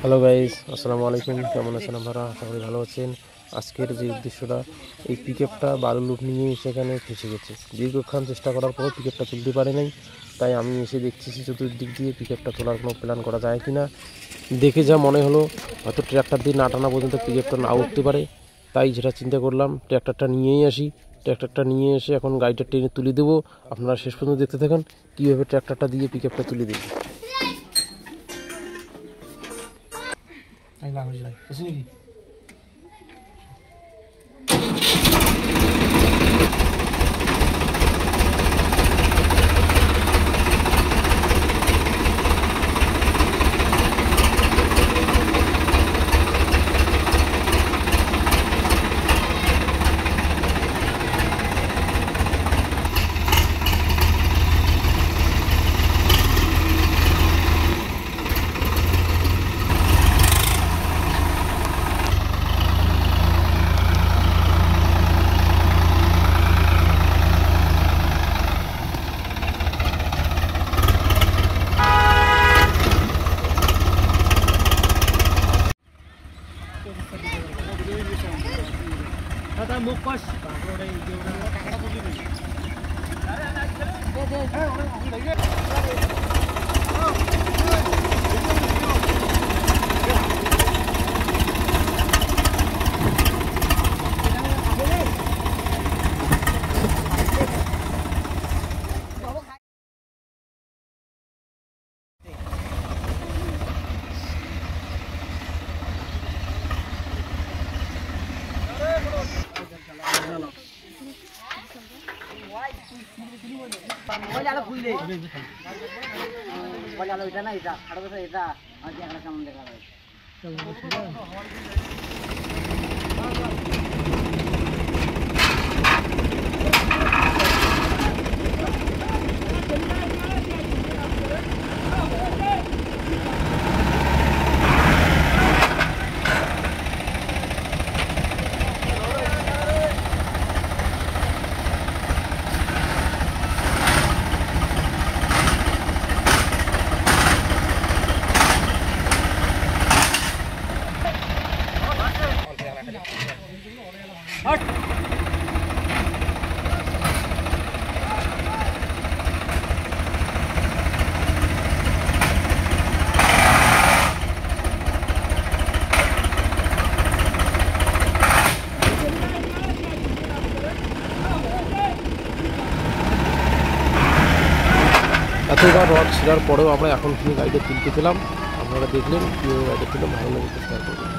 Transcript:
Hello guys, আসসালামু আলাইকুম। কেমন আছেন আপনারা? আশা করি ভালো আছেন। আজকের যে উদ্দেশ্যটা, এই পিকআপটা বালু লুট নিয়ে সেখানে ফেসে গেছে। দীর্ঘক্ষণ চেষ্টা করার পর পিকআপটা তুলতে পারে নাই। তাই আমি এসে দেখতেছি চতুর্দিক দিয়ে পিকআপটা তোলার কোনো প্ল্যান করা যায় কি না। দেখে যা মনে হলো, হয়তো ট্র্যাক্টর দিয়ে না টানা পর্যন্ত পিকআপটা না উঠতে পারে। তাই যেটা চিন্তা করলাম, ট্র্যাক্টরটা নিয়েই আসি। ট্র্যাক্টরটা নিয়ে এসে এখন গাড়িটা টেনে তুলে দেবো। আপনারা শেষ পর্যন্ত দেখতে থাকুন কীভাবে ট্র্যাক্টরটা দিয়ে পিকআপটা তুলে দেবো। Ada mukas. এটা না এটা আরো কথা এটা আজ একটা কেমন দেখা যায় এতবার রড ছিঁড়ার পরেও আমরা এখন কি গাড়িটা তুলতে পেলাম, আপনারা দেখলেন কীভাবে গাড়িটা তুললাম। ভালো লাগে শেয়ার করবেন।